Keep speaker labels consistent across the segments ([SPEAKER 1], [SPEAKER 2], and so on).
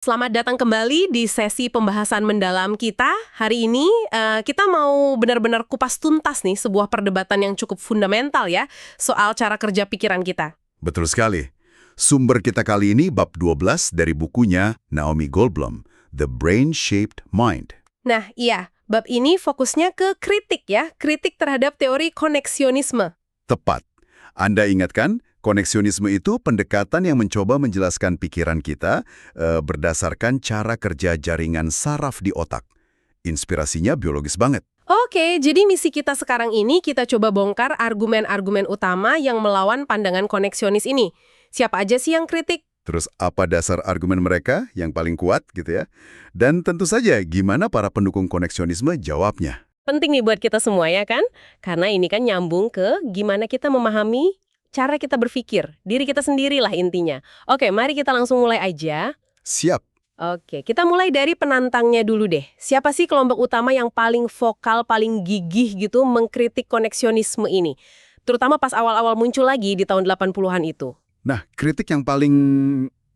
[SPEAKER 1] Selamat datang kembali di sesi pembahasan mendalam kita. Hari ini kita mau benar-benar kupas tuntas nih sebuah perdebatan yang cukup fundamental ya, soal cara kerja pikiran kita.
[SPEAKER 2] Betul sekali. Sumber kita kali ini bab 12 dari bukunya Naomi Goldblum, The Brain-Shaped Mind.
[SPEAKER 1] Nah iya, bab ini fokusnya ke kritik ya, kritik terhadap teori koneksionisme.
[SPEAKER 2] Tepat. Anda ingat kan? Koneksionisme itu pendekatan yang mencoba menjelaskan pikiran kita berdasarkan cara kerja jaringan saraf di otak. Inspirasinya biologis banget.
[SPEAKER 1] Oke, jadi misi kita sekarang ini kita coba bongkar argumen-argumen utama yang melawan pandangan koneksionis ini. Siapa aja sih yang kritik?
[SPEAKER 2] Terus apa dasar argumen mereka yang paling kuat gitu ya? Dan tentu saja gimana para pendukung koneksionisme jawabnya.
[SPEAKER 1] Penting nih buat kita semua ya kan? Karena ini kan nyambung ke gimana kita memahami cara kita berpikir, diri kita sendirilah intinya. Oke, mari kita langsung mulai aja.
[SPEAKER 2] Siap.
[SPEAKER 1] Oke, kita mulai dari penantangnya dulu deh. Siapa sih kelompok utama yang paling vokal, paling gigih gitu mengkritik koneksionisme ini? Terutama pas awal-awal muncul lagi di tahun 80-an itu.
[SPEAKER 2] Nah, kritik yang paling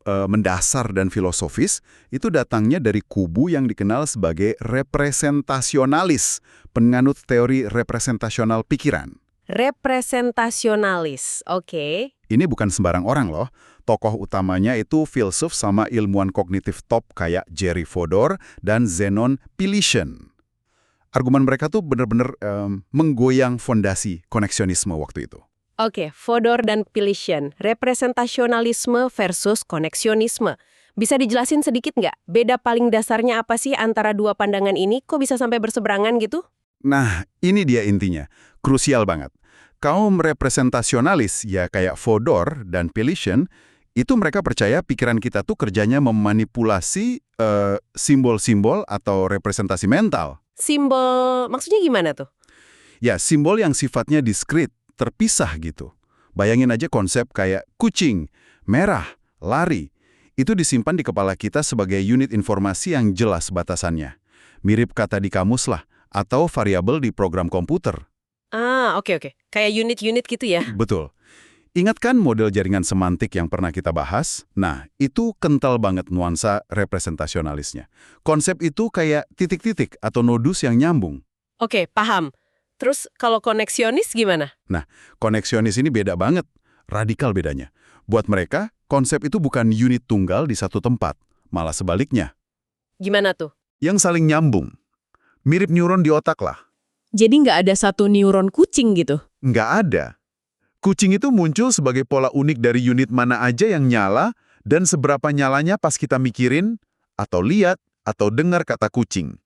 [SPEAKER 2] mendasar dan filosofis itu datangnya dari kubu yang dikenal sebagai representasionalis, penganut teori representasional pikiran.
[SPEAKER 1] Representasionalis, oke.
[SPEAKER 2] Ini bukan sembarang orang loh. Tokoh utamanya itu filsuf sama ilmuwan kognitif top kayak Jerry Fodor dan Zenon Pilishen. Argumen mereka tuh benar-benar menggoyang fondasi koneksionisme waktu itu.
[SPEAKER 1] Oke, Fodor dan Pilishen, representasionalisme versus koneksionisme. Bisa dijelasin sedikit nggak? Beda paling dasarnya apa sih antara dua pandangan ini? Kok bisa sampai berseberangan gitu?
[SPEAKER 2] Nah, ini dia intinya. Krusial banget. Kaum representasionalis, ya kayak Fodor dan Pilishen, itu mereka percaya pikiran kita tuh kerjanya memanipulasi simbol-simbol atau representasi mental.
[SPEAKER 1] Simbol, maksudnya gimana tuh?
[SPEAKER 2] Ya, simbol yang sifatnya diskrit, terpisah gitu. Bayangin aja konsep kayak kucing, merah, lari. Itu disimpan di kepala kita sebagai unit informasi yang jelas batasannya. Mirip kata di kamus lah, atau variabel di program komputer.
[SPEAKER 1] Ah, oke. Kayak unit-unit gitu ya?
[SPEAKER 2] Betul. Ingat kan model jaringan semantik yang pernah kita bahas? Nah, itu kental banget nuansa representasionalisnya. Konsep itu kayak titik-titik atau nodus yang nyambung.
[SPEAKER 1] Oke, paham. Terus kalau koneksionis gimana?
[SPEAKER 2] Nah, koneksionis ini beda banget. Radikal bedanya. Buat mereka, konsep itu bukan unit tunggal di satu tempat. Malah sebaliknya.
[SPEAKER 1] Gimana tuh?
[SPEAKER 2] Yang saling nyambung. Mirip neuron di otak lah.
[SPEAKER 1] Jadi nggak ada satu neuron kucing gitu?
[SPEAKER 2] Nggak ada. Kucing itu muncul sebagai pola unik dari unit mana aja yang nyala dan seberapa nyalanya pas kita mikirin, atau lihat, atau dengar kata kucing.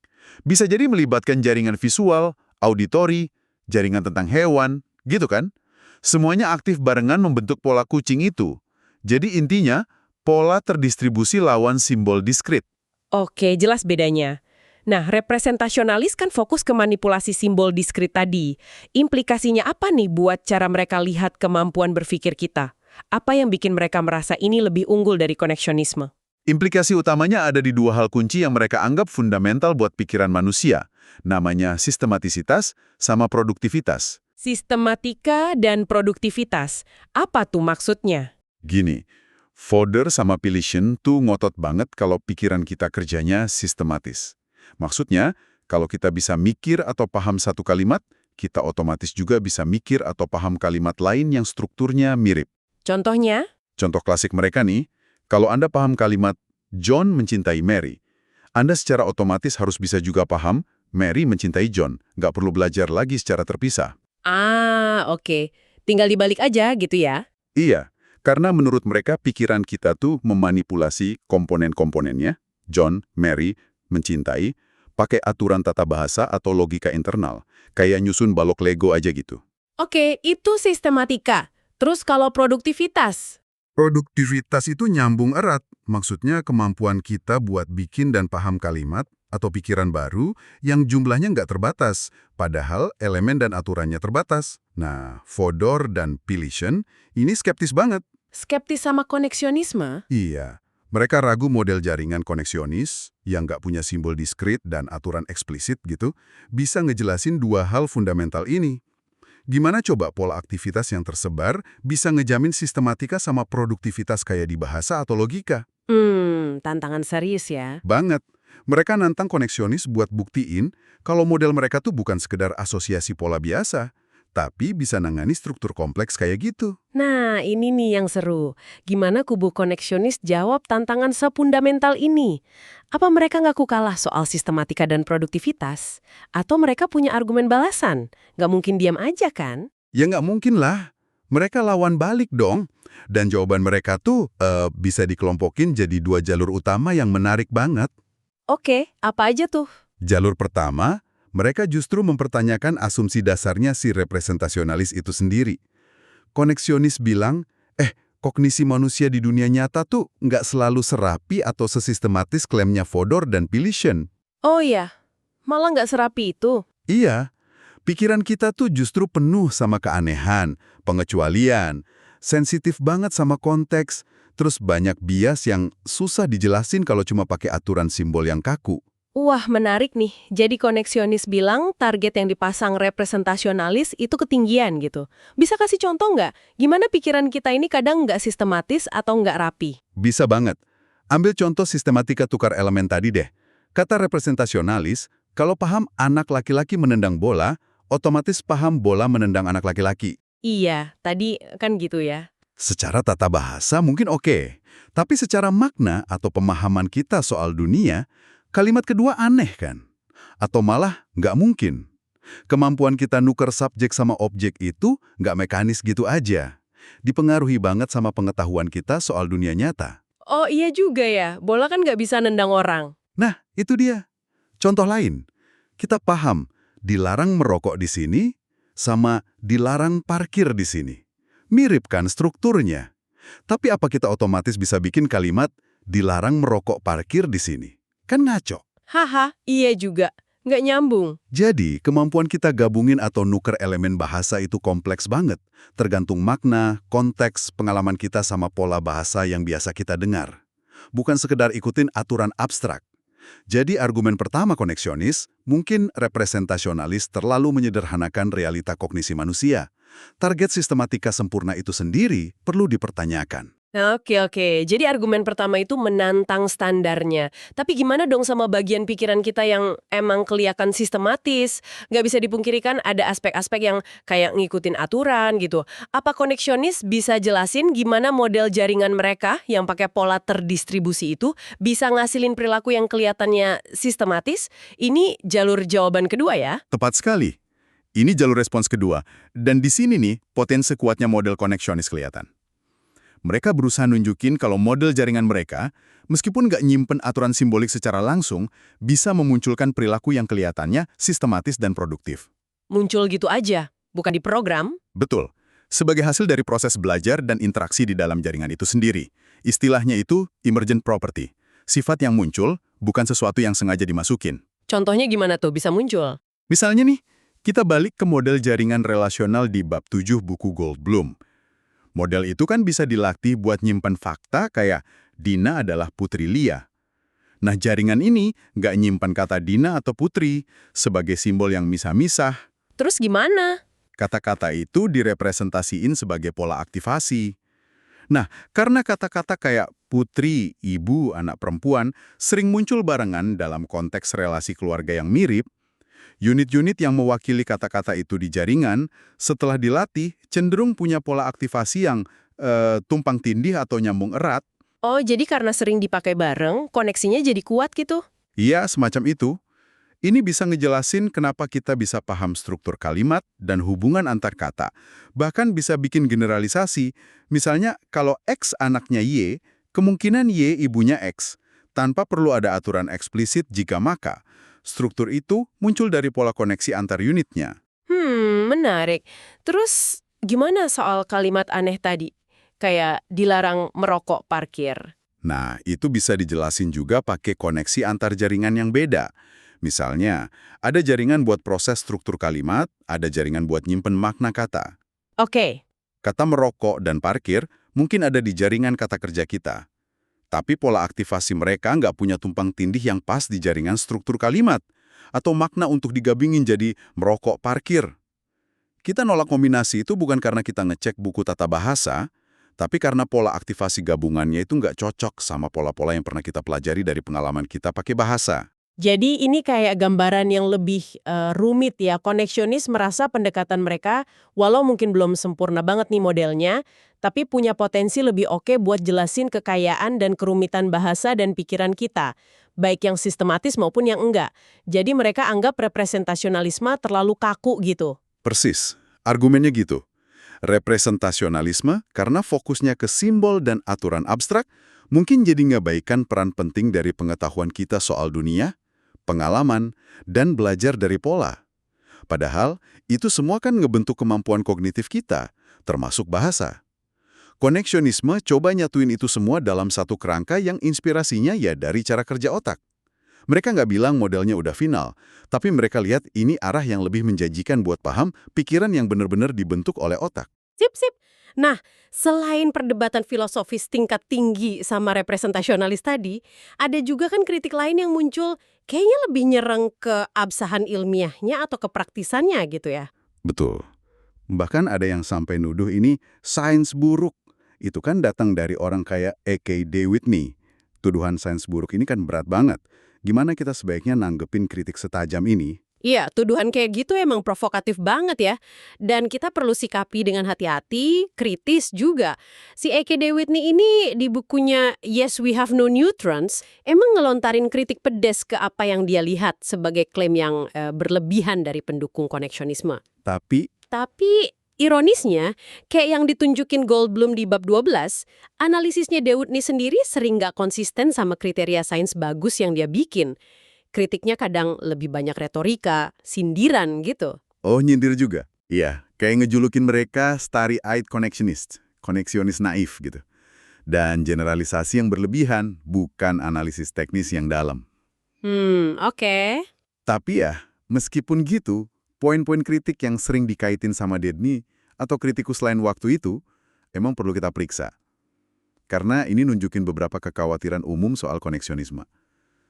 [SPEAKER 2] Bisa jadi melibatkan jaringan visual, auditori, jaringan tentang hewan, gitu kan? Semuanya aktif barengan membentuk pola kucing itu. Jadi intinya, pola terdistribusi lawan simbol diskrit.
[SPEAKER 1] Oke, jelas bedanya. Nah, representasionalis kan fokus ke manipulasi simbol diskrit tadi. Implikasinya apa nih buat cara mereka lihat kemampuan berpikir kita? Apa yang bikin mereka merasa ini lebih unggul dari koneksionisme?
[SPEAKER 2] Implikasi utamanya ada di dua hal kunci yang mereka anggap fundamental buat pikiran manusia. Namanya sistematisitas sama produktivitas.
[SPEAKER 1] Sistematika dan produktivitas. Apa tuh maksudnya?
[SPEAKER 2] Gini, Fodor sama Pilishen tuh ngotot banget kalau pikiran kita kerjanya sistematis. Maksudnya, kalau kita bisa mikir atau paham satu kalimat, kita otomatis juga bisa mikir atau paham kalimat lain yang strukturnya mirip.
[SPEAKER 1] Contohnya?
[SPEAKER 2] Contoh klasik mereka nih, kalau Anda paham kalimat John mencintai Mary, Anda secara otomatis harus bisa juga paham Mary mencintai John, nggak perlu belajar lagi secara terpisah.
[SPEAKER 1] Ah, oke. Tinggal dibalik aja gitu ya?
[SPEAKER 2] Iya, karena menurut mereka pikiran kita tuh memanipulasi komponen-komponennya, John, Mary, mencintai, pakai aturan tata bahasa atau logika internal, kayak nyusun balok Lego aja gitu.
[SPEAKER 1] Oke, itu sistematika. Terus kalau produktivitas?
[SPEAKER 2] Produktivitas itu nyambung erat, maksudnya kemampuan kita buat bikin dan paham kalimat atau pikiran baru yang jumlahnya nggak terbatas, padahal elemen dan aturannya terbatas. Nah, Fodor dan Pilishen ini skeptis banget.
[SPEAKER 1] Skeptis sama koneksionisme?
[SPEAKER 2] Iya. Mereka ragu model jaringan koneksionis yang nggak punya simbol diskrit dan aturan eksplisit gitu, bisa ngejelasin dua hal fundamental ini. Gimana coba pola aktivitas yang tersebar bisa ngejamin sistematika sama produktivitas kayak di bahasa atau logika?
[SPEAKER 1] Tantangan serius ya.
[SPEAKER 3] Banget. Mereka nantang koneksionis buat buktiin kalau model mereka tuh bukan sekedar asosiasi pola biasa, tapi bisa nangani struktur kompleks kayak gitu.
[SPEAKER 1] Nah, ini nih yang seru. Gimana kubu koneksionis jawab tantangan sepundamental ini? Apa mereka ngaku kalah soal sistematika dan produktivitas? Atau mereka punya argumen balasan? Nggak mungkin diam aja kan?
[SPEAKER 3] Ya nggak mungkin lah. Mereka lawan balik dong. Dan jawaban mereka tuh bisa dikelompokin jadi dua jalur utama yang menarik banget.
[SPEAKER 1] Oke, apa aja tuh?
[SPEAKER 3] Jalur pertama, mereka justru mempertanyakan asumsi dasarnya si representasionalis itu sendiri. Koneksionis bilang, kognisi manusia di dunia nyata tuh nggak selalu serapi atau sesistematis klaimnya Fodor dan Pilishen.
[SPEAKER 1] Oh iya, malah nggak serapi itu.
[SPEAKER 3] Iya, pikiran kita tuh justru penuh sama keanehan, pengecualian, sensitif banget sama konteks, terus banyak bias yang susah dijelasin kalau cuma pakai aturan simbol yang kaku.
[SPEAKER 1] Wah, menarik nih. Jadi koneksionis bilang target yang dipasang representasionalis itu ketinggian gitu. Bisa kasih contoh nggak? Gimana pikiran kita ini kadang nggak sistematis atau nggak rapi?
[SPEAKER 3] Bisa banget. Ambil contoh sistematika tukar elemen tadi deh. Kata representasionalis, kalau paham anak laki-laki menendang bola, otomatis paham bola menendang anak laki-laki.
[SPEAKER 1] Iya, tadi kan gitu ya.
[SPEAKER 3] Secara tata bahasa mungkin oke, tapi secara makna atau pemahaman kita soal dunia, kalimat kedua aneh kan? Atau malah nggak mungkin. Kemampuan kita nuker subjek sama objek itu nggak mekanis gitu aja. Dipengaruhi banget sama pengetahuan kita soal dunia nyata.
[SPEAKER 1] Oh iya juga ya, bola kan nggak bisa nendang orang.
[SPEAKER 3] Nah, itu dia. Contoh lain, kita paham dilarang merokok di sini sama dilarang parkir di sini. Mirip kan strukturnya. Tapi apa kita otomatis bisa bikin kalimat dilarang merokok parkir di sini? Kan ngaco.
[SPEAKER 1] Haha, iya juga. Nggak nyambung.
[SPEAKER 3] Jadi, kemampuan kita gabungin atau nuker elemen bahasa itu kompleks banget. Tergantung makna, konteks, pengalaman kita sama pola bahasa yang biasa kita dengar. Bukan sekedar ikutin aturan abstrak. Jadi argumen pertama koneksionis, mungkin representasionalis terlalu menyederhanakan realita kognisi manusia. Target sistematika sempurna itu sendiri perlu dipertanyakan.
[SPEAKER 1] Oke. Jadi argumen pertama itu menantang standarnya. Tapi gimana dong sama bagian pikiran kita yang emang kelihatan sistematis? Nggak bisa dipungkiri kan ada aspek-aspek yang kayak ngikutin aturan gitu. Apa koneksionis bisa jelasin gimana model jaringan mereka yang pakai pola terdistribusi itu bisa ngasilin perilaku yang kelihatannya sistematis? Ini jalur jawaban kedua ya?
[SPEAKER 3] Tepat sekali. Ini jalur respons kedua. Dan di sini nih, potensi kuatnya model koneksionis kelihatan. Mereka berusaha nunjukin kalau model jaringan mereka, meskipun nggak nyimpen aturan simbolik secara langsung, bisa memunculkan perilaku yang kelihatannya sistematis dan produktif.
[SPEAKER 1] Muncul gitu aja, bukan diprogram?
[SPEAKER 3] Betul. Sebagai hasil dari proses belajar dan interaksi di dalam jaringan itu sendiri. Istilahnya itu emergent property. Sifat yang muncul, bukan sesuatu yang sengaja dimasukin.
[SPEAKER 1] Contohnya gimana tuh bisa muncul?
[SPEAKER 3] Misalnya nih, kita balik ke model jaringan relasional di bab 7 buku Goldblum. Model itu kan bisa dilatih buat nyimpan fakta kayak Dina adalah putri Lia. Nah, jaringan ini nggak nyimpan kata Dina atau putri sebagai simbol yang misah-misah.
[SPEAKER 1] Terus gimana?
[SPEAKER 3] Kata-kata itu direpresentasiin sebagai pola aktivasi. Nah, karena kata-kata kayak putri, ibu, anak perempuan sering muncul barengan dalam konteks relasi keluarga yang mirip, unit-unit yang mewakili kata-kata itu di jaringan, setelah dilatih, cenderung punya pola aktivasi yang tumpang tindih atau nyambung erat.
[SPEAKER 1] Oh, jadi karena sering dipakai bareng, koneksinya jadi kuat gitu?
[SPEAKER 3] Iya, semacam itu. Ini bisa ngejelasin kenapa kita bisa paham struktur kalimat dan hubungan antar kata. Bahkan bisa bikin generalisasi. Misalnya, kalau X anaknya Y, kemungkinan Y ibunya X. Tanpa perlu ada aturan eksplisit jika maka. Struktur itu muncul dari pola koneksi antar unitnya.
[SPEAKER 1] Menarik. Terus gimana soal kalimat aneh tadi? Kayak dilarang merokok parkir.
[SPEAKER 3] Nah, itu bisa dijelasin juga pakai koneksi antar jaringan yang beda. Misalnya, ada jaringan buat proses struktur kalimat, ada jaringan buat nyimpen makna kata.
[SPEAKER 1] Oke.
[SPEAKER 3] Kata merokok dan parkir mungkin ada di jaringan kata kerja kita. Tapi pola aktivasi mereka nggak punya tumpang tindih yang pas di jaringan struktur kalimat. Atau makna untuk digabungin jadi merokok parkir. Kita nolak kombinasi itu bukan karena kita ngecek buku tata bahasa, Tapi karena pola aktivasi gabungannya itu nggak cocok sama pola-pola yang pernah kita pelajari dari pengalaman kita pakai bahasa.
[SPEAKER 1] Jadi ini kayak gambaran yang lebih rumit ya. Koneksionis merasa pendekatan mereka, walau mungkin belum sempurna banget nih modelnya, tapi punya potensi lebih oke buat jelasin kekayaan dan kerumitan bahasa dan pikiran kita, baik yang sistematis maupun yang enggak. Jadi mereka anggap representasionalisme terlalu kaku gitu.
[SPEAKER 3] Persis, argumennya gitu. Representasionalisme karena fokusnya ke simbol dan aturan abstrak, mungkin jadi ngabaikan peran penting dari pengetahuan kita soal dunia, pengalaman, dan belajar dari pola. Padahal, itu semua kan ngebentuk kemampuan kognitif kita, termasuk bahasa. Koneksionisme coba nyatuin itu semua dalam satu kerangka yang inspirasinya ya dari cara kerja otak. Mereka nggak bilang modelnya udah final, tapi mereka lihat ini arah yang lebih menjanjikan buat paham pikiran yang benar-benar dibentuk oleh otak.
[SPEAKER 1] Sip, sip. Nah, selain perdebatan filosofis tingkat tinggi sama representasionalis tadi, ada juga kan kritik lain yang muncul kayaknya lebih nyerang ke absahan ilmiahnya atau kepraktisannya gitu ya.
[SPEAKER 3] Betul. Bahkan ada yang sampai nuduh ini sains buruk. Itu kan datang dari orang kayak A.K. Dewitt nih. Tuduhan sains buruk ini kan berat banget. Gimana kita sebaiknya nanggepin kritik setajam ini?
[SPEAKER 1] Iya, tuduhan kayak gitu emang provokatif banget ya. Dan kita perlu sikapi dengan hati-hati, kritis juga. Si A.K. Dewitt ini di bukunya Yes, We Have No Neutrons, emang ngelontarin kritik pedes ke apa yang dia lihat sebagai klaim yang berlebihan dari pendukung koneksionisme. Tapi ironisnya, kayak yang ditunjukin Goldblum di bab 12, analisisnya Dewitt sendiri sering nggak konsisten sama kriteria sains bagus yang dia bikin. Kritiknya kadang lebih banyak retorika, sindiran gitu.
[SPEAKER 3] Oh, nyindir juga? Iya, kayak ngejulukin mereka starry-eyed connectionist, koneksionis naif gitu. Dan generalisasi yang berlebihan, bukan analisis teknis yang dalam.
[SPEAKER 1] Oke.
[SPEAKER 3] Tapi ya, meskipun gitu, poin-poin kritik yang sering dikaitin sama Dedni atau kritikus lain waktu itu, emang perlu kita periksa. Karena ini nunjukin beberapa kekhawatiran umum soal koneksionisme.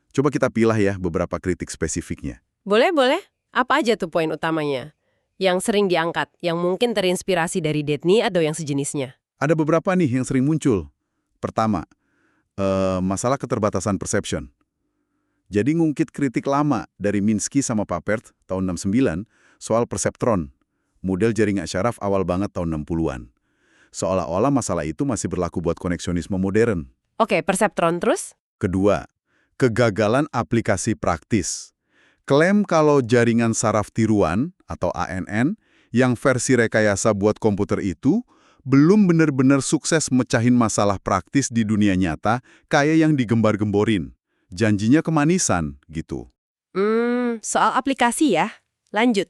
[SPEAKER 3] Coba kita pilah ya beberapa kritik spesifiknya.
[SPEAKER 1] Boleh, boleh. Apa aja tuh poin utamanya? Yang sering diangkat, yang mungkin terinspirasi dari Dedni atau yang sejenisnya?
[SPEAKER 3] Ada beberapa nih yang sering muncul. Pertama, masalah keterbatasan perception. Jadi ngungkit kritik lama dari Minsky sama Papert tahun 69 soal perseptron, model jaringan syaraf awal banget tahun 60-an. Seolah-olah masalah itu masih berlaku buat koneksionisme modern.
[SPEAKER 1] Oke, perseptron terus?
[SPEAKER 3] Kedua, kegagalan aplikasi praktis. Klaim kalau jaringan saraf tiruan atau ANN yang versi rekayasa buat komputer itu belum benar-benar sukses mecahin masalah praktis di dunia nyata kayak yang digembar-gemborin. Janjinya kemanisan, gitu.
[SPEAKER 1] Soal aplikasi ya. Lanjut.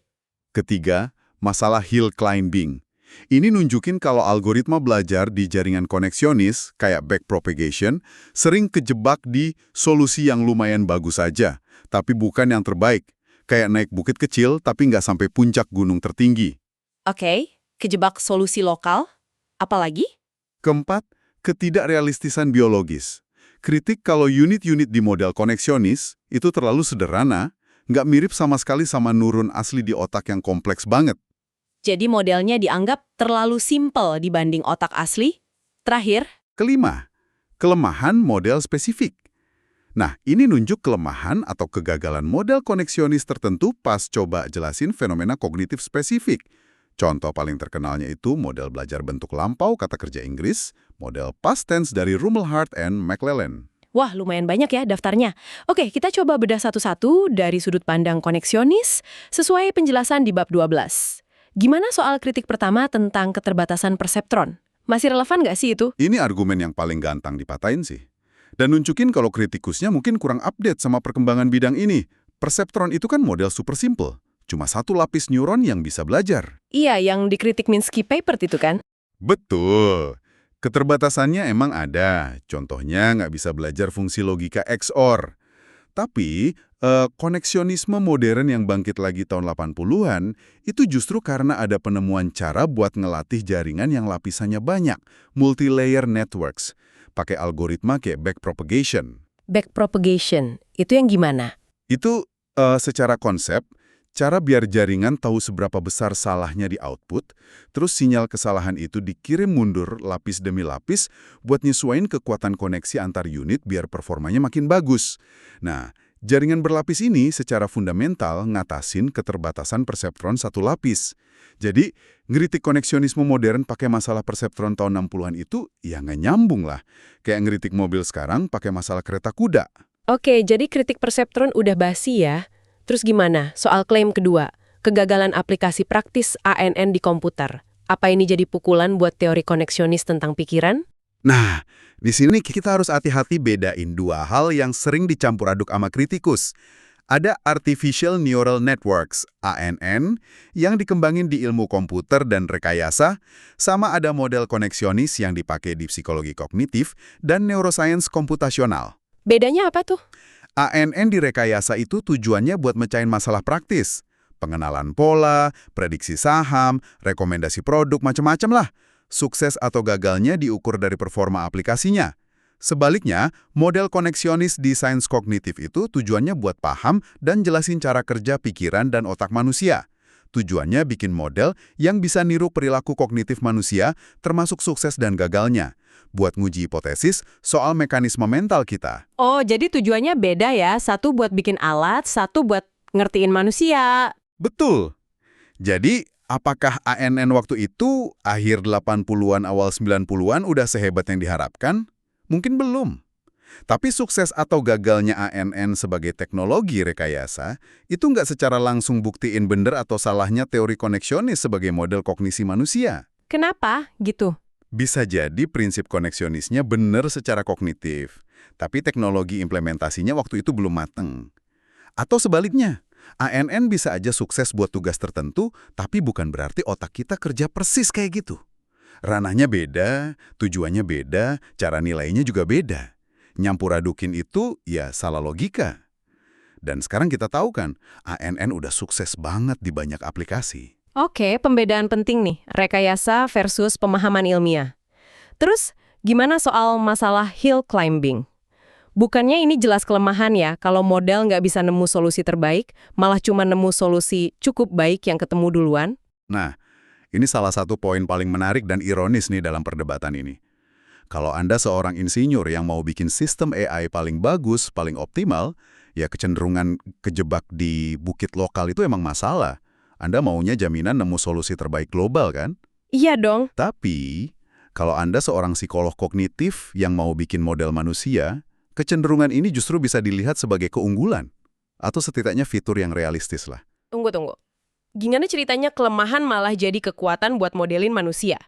[SPEAKER 3] Ketiga, masalah hill climbing. Ini nunjukin kalau algoritma belajar di jaringan koneksionis, kayak backpropagation, sering kejebak di solusi yang lumayan bagus saja, tapi bukan yang terbaik. Kayak naik bukit kecil, tapi nggak sampai puncak gunung tertinggi.
[SPEAKER 1] Oke, kejebak solusi lokal. Apalagi?
[SPEAKER 3] Keempat, ketidakrealistisan biologis. Kritik kalau unit-unit di model koneksionis itu terlalu sederhana, nggak mirip sama sekali sama neuron asli di otak yang kompleks banget.
[SPEAKER 1] Jadi modelnya dianggap terlalu simpel dibanding otak asli. Terakhir,
[SPEAKER 3] Kelima, kelemahan model spesifik. Nah, ini nunjuk kelemahan atau kegagalan model koneksionis tertentu pas coba jelasin fenomena kognitif spesifik. Contoh paling terkenalnya itu model belajar bentuk lampau kata kerja Inggris, model past tense dari Rumelhart and McLellan.
[SPEAKER 1] wah lumayan banyak ya daftarnya. Oke, kita coba bedah satu-satu dari sudut pandang koneksionis sesuai penjelasan di bab 12. Gimana soal kritik pertama tentang keterbatasan perseptron? Masih relevan nggak sih itu?
[SPEAKER 3] Ini argumen yang paling gampang dipatahin sih. Dan nunjukin kalau kritikusnya mungkin kurang update sama perkembangan bidang ini. Perseptron itu kan model super simple. Cuma satu lapis neuron yang bisa belajar.
[SPEAKER 1] Iya, yang dikritik Minsky paper itu kan?
[SPEAKER 3] Betul. Keterbatasannya emang ada. Contohnya nggak bisa belajar fungsi logika XOR. Tapi, koneksionisme modern yang bangkit lagi tahun 80-an, itu justru karena ada penemuan cara buat ngelatih jaringan yang lapisannya banyak, multi-layer networks, pakai algoritma kayak backpropagation.
[SPEAKER 1] Backpropagation, itu yang gimana?
[SPEAKER 3] Itu, secara konsep, Cara biar jaringan tahu seberapa besar salahnya di output, terus sinyal kesalahan itu dikirim mundur lapis demi lapis buat nyesuaiin kekuatan koneksi antar unit biar performanya makin bagus. Nah, jaringan berlapis ini secara fundamental ngatasin keterbatasan perseptron satu lapis. Jadi, ngeritik koneksionisme modern pakai masalah perseptron tahun 60-an itu ya nggak nyambung lah. Kayak ngeritik mobil sekarang pakai masalah kereta kuda.
[SPEAKER 1] Oke, jadi kritik perseptron udah basi ya. Terus gimana soal klaim kedua, kegagalan aplikasi praktis ANN di komputer? Apa ini jadi pukulan buat teori koneksionis tentang pikiran?
[SPEAKER 3] Nah, di sini kita harus hati-hati bedain dua hal yang sering dicampur aduk sama kritikus. Ada Artificial Neural Networks, ANN, yang dikembangin di ilmu komputer dan rekayasa, sama ada model koneksionis yang dipakai di psikologi kognitif dan neuroscience komputasional.
[SPEAKER 1] Bedanya apa tuh?
[SPEAKER 3] ANN di rekayasa itu tujuannya buat mecahin masalah praktis. Pengenalan pola, prediksi saham, rekomendasi produk, macam-macam lah. Sukses atau gagalnya diukur dari performa aplikasinya. Sebaliknya, model koneksionis di sains kognitif itu tujuannya buat paham dan jelasin cara kerja pikiran dan otak manusia. Tujuannya bikin model yang bisa niru perilaku kognitif manusia, termasuk sukses dan gagalnya. Buat nguji hipotesis soal mekanisme mental kita.
[SPEAKER 1] Oh, jadi tujuannya beda ya. Satu buat bikin alat, satu buat ngertiin manusia.
[SPEAKER 3] Betul. Jadi, apakah ANN waktu itu, akhir 80-an, awal 90-an, udah sehebat yang diharapkan? Mungkin belum. Tapi sukses atau gagalnya ANN sebagai teknologi rekayasa, itu nggak secara langsung buktiin bener atau salahnya teori koneksionis sebagai model kognisi manusia.
[SPEAKER 1] Kenapa gitu?
[SPEAKER 3] Bisa jadi prinsip koneksionisnya benar secara kognitif, tapi teknologi implementasinya waktu itu belum mateng. Atau sebaliknya, ANN bisa aja sukses buat tugas tertentu, tapi bukan berarti otak kita kerja persis kayak gitu. Ranahnya beda, tujuannya beda, cara nilainya juga beda. Nyampur adukin itu ya salah logika. Dan sekarang kita tahu kan, ANN udah sukses banget di banyak aplikasi.
[SPEAKER 1] Oke, pembedaan penting nih, rekayasa versus pemahaman ilmiah. Terus, gimana soal masalah hill climbing? Bukannya ini jelas kelemahan ya, kalau model nggak bisa nemu solusi terbaik, malah cuma nemu solusi cukup baik yang ketemu duluan?
[SPEAKER 3] Nah, ini salah satu poin paling menarik dan ironis nih dalam perdebatan ini. Kalau Anda seorang insinyur yang mau bikin sistem AI paling bagus, paling optimal, ya kecenderungan kejebak di bukit lokal itu emang masalah. Anda maunya jaminan nemu solusi terbaik global, kan?
[SPEAKER 1] Iya dong.
[SPEAKER 3] Tapi, kalau Anda seorang psikolog kognitif yang mau bikin model manusia, kecenderungan ini justru bisa dilihat sebagai keunggulan. Atau setidaknya fitur yang realistis lah.
[SPEAKER 1] Tunggu. Gimana ceritanya kelemahan malah jadi kekuatan buat modelin manusia?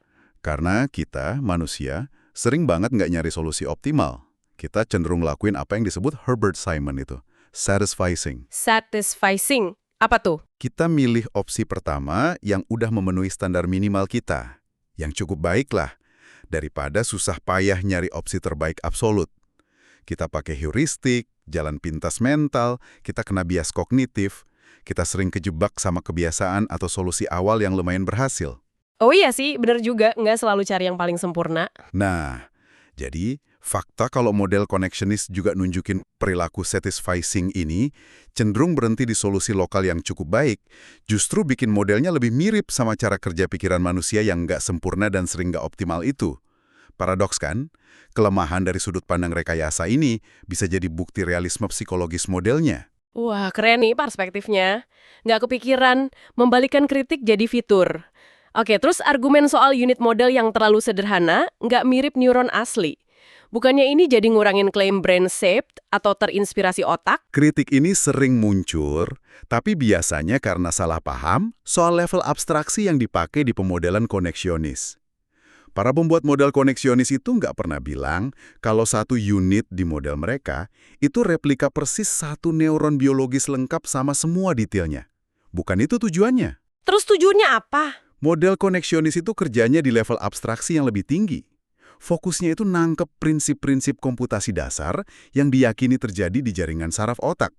[SPEAKER 3] Karena kita, manusia, sering banget nggak nyari solusi optimal. Kita cenderung lakuin apa yang disebut Herbert Simon itu, satisficing.
[SPEAKER 1] Satisficing? Apa tuh?
[SPEAKER 3] Kita milih opsi pertama yang udah memenuhi standar minimal kita. Yang cukup baik lah, daripada susah payah nyari opsi terbaik absolut. Kita pakai heuristik, jalan pintas mental, kita kena bias kognitif, kita sering kejebak sama kebiasaan atau solusi awal yang lumayan berhasil.
[SPEAKER 1] Oh iya sih, bener juga, nggak selalu cari yang paling sempurna.
[SPEAKER 3] Nah, jadi fakta kalau model connectionist juga nunjukin perilaku satisficing ini cenderung berhenti di solusi lokal yang cukup baik, justru bikin modelnya lebih mirip sama cara kerja pikiran manusia yang nggak sempurna dan sering nggak optimal itu. Paradoks kan? Kelemahan dari sudut pandang rekayasa ini bisa jadi bukti realisme psikologis modelnya.
[SPEAKER 1] Wah, keren nih perspektifnya. Nggak kepikiran, membalikkan kritik jadi fitur. Oke, terus argumen soal unit model yang terlalu sederhana, nggak mirip neuron asli. Bukannya ini jadi ngurangin klaim brain-shaped atau terinspirasi otak?
[SPEAKER 3] Kritik ini sering muncul, tapi biasanya karena salah paham soal level abstraksi yang dipakai di pemodelan koneksionis. Para pembuat model koneksionis itu nggak pernah bilang kalau satu unit di model mereka itu replika persis satu neuron biologis lengkap sama semua detailnya. Bukan itu tujuannya.
[SPEAKER 1] Terus tujuannya apa?
[SPEAKER 3] Model koneksionis itu kerjanya di level abstraksi yang lebih tinggi. Fokusnya itu nangkep prinsip-prinsip komputasi dasar yang diyakini terjadi di jaringan saraf otak.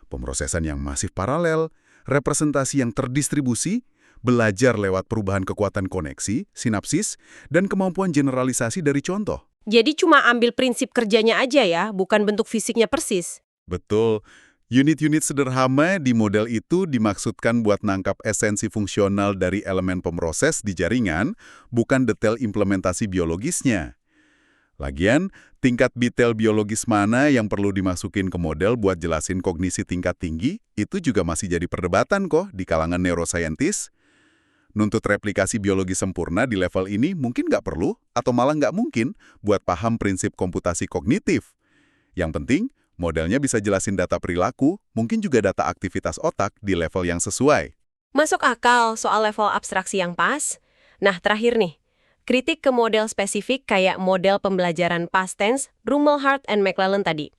[SPEAKER 3] Pemrosesan yang masif paralel, representasi yang terdistribusi, belajar lewat perubahan kekuatan koneksi, sinapsis, dan kemampuan generalisasi dari contoh.
[SPEAKER 1] Jadi cuma ambil prinsip kerjanya aja ya, bukan bentuk fisiknya persis?
[SPEAKER 3] Betul. Unit-unit sederhana di model itu dimaksudkan buat nangkap esensi fungsional dari elemen pemroses di jaringan, bukan detail implementasi biologisnya. Lagian, tingkat detail biologis mana yang perlu dimasukin ke model buat jelasin kognisi tingkat tinggi, itu juga masih jadi perdebatan kok di kalangan neuroscientist. Nuntut replikasi biologi sempurna di level ini mungkin nggak perlu, atau malah nggak mungkin buat paham prinsip komputasi kognitif. Yang penting, modelnya bisa jelasin data perilaku, mungkin juga data aktivitas otak di level yang sesuai.
[SPEAKER 1] Masuk akal soal level abstraksi yang pas. Nah, terakhir nih. Kritik ke model spesifik kayak model pembelajaran past tense, Rumelhart and McClellan tadi.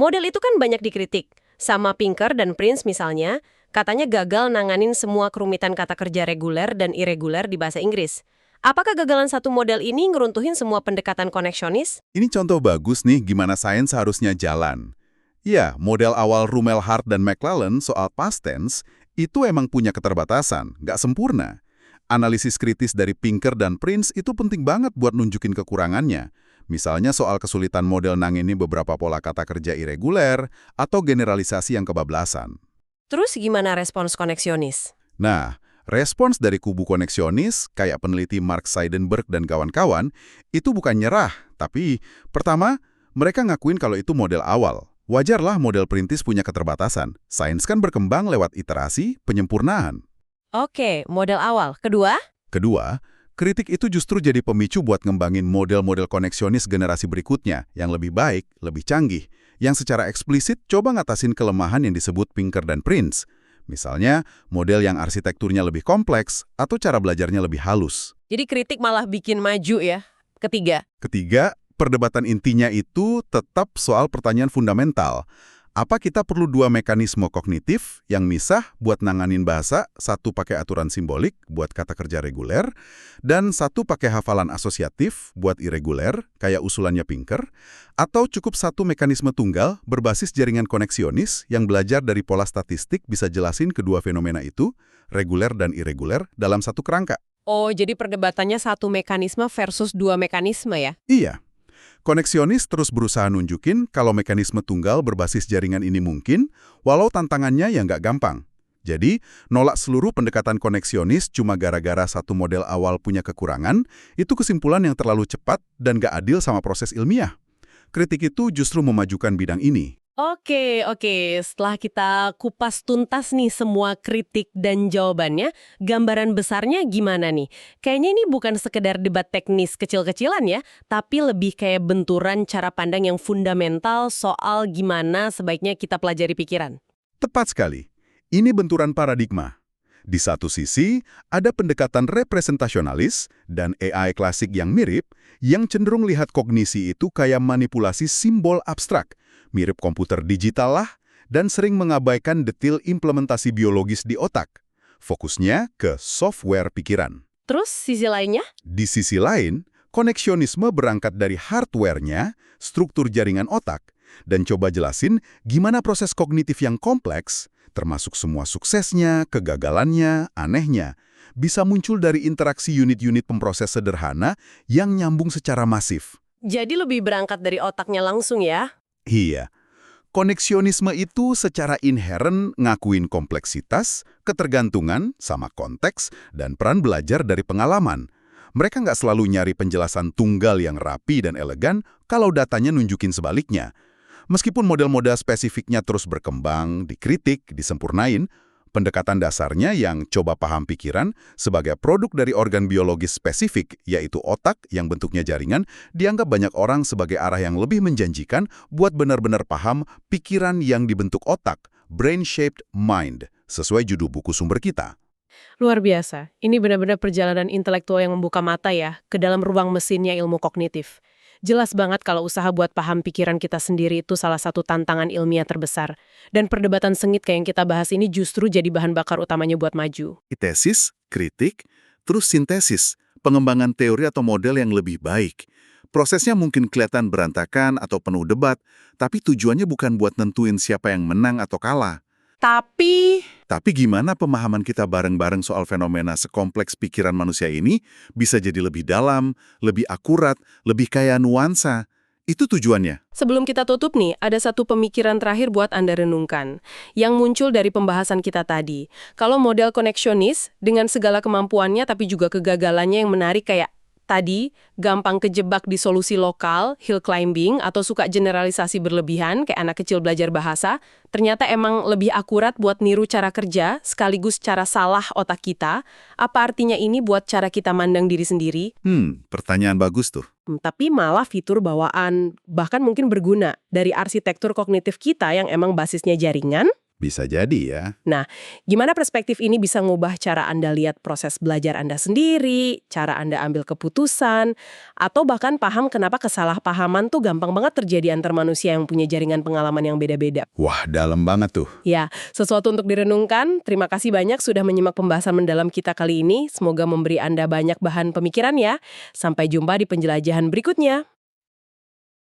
[SPEAKER 1] Model itu kan banyak dikritik. Sama Pinker dan Prince misalnya, katanya gagal nanganin semua kerumitan kata kerja reguler dan irreguler di bahasa Inggris. Apakah gagalan satu model ini ngeruntuhin semua pendekatan koneksionis?
[SPEAKER 3] Ini contoh bagus nih gimana sains harusnya jalan. Ya, model awal Rumelhart dan McClellan soal past tense itu emang punya keterbatasan, nggak sempurna. Analisis kritis dari Pinker dan Prince itu penting banget buat nunjukin kekurangannya. Misalnya soal kesulitan model nangini beberapa pola kata kerja irreguler atau generalisasi yang kebablasan.
[SPEAKER 1] Terus gimana respons koneksionis?
[SPEAKER 3] Nah, respons dari kubu koneksionis, kayak peneliti Mark Seidenberg dan kawan-kawan, itu bukan nyerah, tapi pertama, mereka ngakuin kalau itu model awal. Wajarlah model perintis punya keterbatasan. Sains kan berkembang lewat iterasi, penyempurnaan.
[SPEAKER 1] Oke, model awal. Kedua?
[SPEAKER 3] Kedua, kritik itu justru jadi pemicu buat ngembangin model-model koneksionis generasi berikutnya yang lebih baik, lebih canggih, yang secara eksplisit coba ngatasin kelemahan yang disebut Pinker dan Prince. Misalnya, model yang arsitekturnya lebih kompleks atau cara belajarnya lebih halus.
[SPEAKER 1] Jadi kritik malah bikin maju ya.
[SPEAKER 3] Ketiga, perdebatan intinya itu tetap soal pertanyaan fundamental. Apa kita perlu dua mekanisme kognitif yang misah buat nanganin bahasa, satu pakai aturan simbolik buat kata kerja reguler, dan satu pakai hafalan asosiatif buat irreguler, kayak usulannya Pinker, atau cukup satu mekanisme tunggal berbasis jaringan koneksionis yang belajar dari pola statistik bisa jelasin kedua fenomena itu, reguler dan irreguler, dalam satu kerangka.
[SPEAKER 1] Oh, jadi perdebatannya satu mekanisme versus dua mekanisme ya?
[SPEAKER 3] Iya. Koneksionis terus berusaha nunjukin kalau mekanisme tunggal berbasis jaringan ini mungkin, walau tantangannya ya nggak gampang. Jadi, nolak seluruh pendekatan koneksionis cuma gara-gara satu model awal punya kekurangan, itu kesimpulan yang terlalu cepat dan nggak adil sama proses ilmiah. Kritik itu justru memajukan bidang ini.
[SPEAKER 1] Oke. Setelah kita kupas tuntas nih semua kritik dan jawabannya, gambaran besarnya gimana nih? Kayaknya ini bukan sekedar debat teknis kecil-kecilan ya, tapi lebih kayak benturan cara pandang yang fundamental soal gimana sebaiknya kita pelajari pikiran.
[SPEAKER 3] Tepat sekali. Ini benturan paradigma. Di satu sisi, ada pendekatan representasionalis dan AI klasik yang mirip, yang cenderung lihat kognisi itu kayak manipulasi simbol abstrak, mirip komputer digital lah, dan sering mengabaikan detail implementasi biologis di otak. Fokusnya ke software pikiran.
[SPEAKER 1] Terus sisi lainnya?
[SPEAKER 3] Di sisi lain, koneksionisme berangkat dari hardware-nya, struktur jaringan otak, dan coba jelasin gimana proses kognitif yang kompleks, termasuk semua suksesnya, kegagalannya, anehnya, bisa muncul dari interaksi unit-unit pemproses sederhana yang nyambung secara masif.
[SPEAKER 1] Jadi lebih berangkat dari otaknya langsung ya?
[SPEAKER 3] Iya. Koneksionisme itu secara inheren ngakuin kompleksitas, ketergantungan sama konteks, dan peran belajar dari pengalaman. Mereka nggak selalu nyari penjelasan tunggal yang rapi dan elegan kalau datanya nunjukin sebaliknya. Meskipun model-model spesifiknya terus berkembang, dikritik, disempurnain, pendekatan dasarnya yang coba paham pikiran sebagai produk dari organ biologis spesifik, yaitu otak yang bentuknya jaringan, dianggap banyak orang sebagai arah yang lebih menjanjikan buat benar-benar paham pikiran yang dibentuk otak, brain-shaped mind, sesuai judul buku sumber kita.
[SPEAKER 1] Luar biasa. Ini benar-benar perjalanan intelektual yang membuka mata ya, ke dalam ruang mesinnya ilmu kognitif. Jelas banget kalau usaha buat paham pikiran kita sendiri itu salah satu tantangan ilmiah terbesar. Dan perdebatan sengit kayak yang kita bahas ini justru jadi bahan bakar utamanya buat maju.
[SPEAKER 3] Tesis, kritik, terus sintesis, pengembangan teori atau model yang lebih baik. Prosesnya mungkin kelihatan berantakan atau penuh debat, tapi tujuannya bukan buat nentuin siapa yang menang atau kalah. Tapi gimana pemahaman kita bareng-bareng soal fenomena sekompleks pikiran manusia ini bisa jadi lebih dalam, lebih akurat, lebih kaya nuansa. Itu tujuannya.
[SPEAKER 1] Sebelum kita tutup nih, ada satu pemikiran terakhir buat Anda renungkan, yang muncul dari pembahasan kita tadi. Kalau model koneksionis, dengan segala kemampuannya tapi juga kegagalannya yang menarik kayak tadi, gampang kejebak di solusi lokal, hill climbing, atau suka generalisasi berlebihan, kayak anak kecil belajar bahasa, ternyata emang lebih akurat buat niru cara kerja, sekaligus cara salah otak kita. Apa artinya ini buat cara kita mandang diri sendiri?
[SPEAKER 3] Pertanyaan bagus tuh.
[SPEAKER 1] Tapi malah fitur bawaan, bahkan mungkin berguna dari arsitektur kognitif kita yang emang basisnya jaringan.
[SPEAKER 3] Bisa jadi ya.
[SPEAKER 1] Nah, gimana perspektif ini bisa ngubah cara Anda lihat proses belajar Anda sendiri, cara Anda ambil keputusan, atau bahkan paham kenapa kesalahpahaman tuh gampang banget terjadi antar manusia yang punya jaringan pengalaman yang beda-beda.
[SPEAKER 3] Wah, dalam banget tuh.
[SPEAKER 1] Ya, sesuatu untuk direnungkan. Terima kasih banyak sudah menyimak pembahasan mendalam kita kali ini. Semoga memberi Anda banyak bahan pemikiran ya. Sampai jumpa di penjelajahan berikutnya.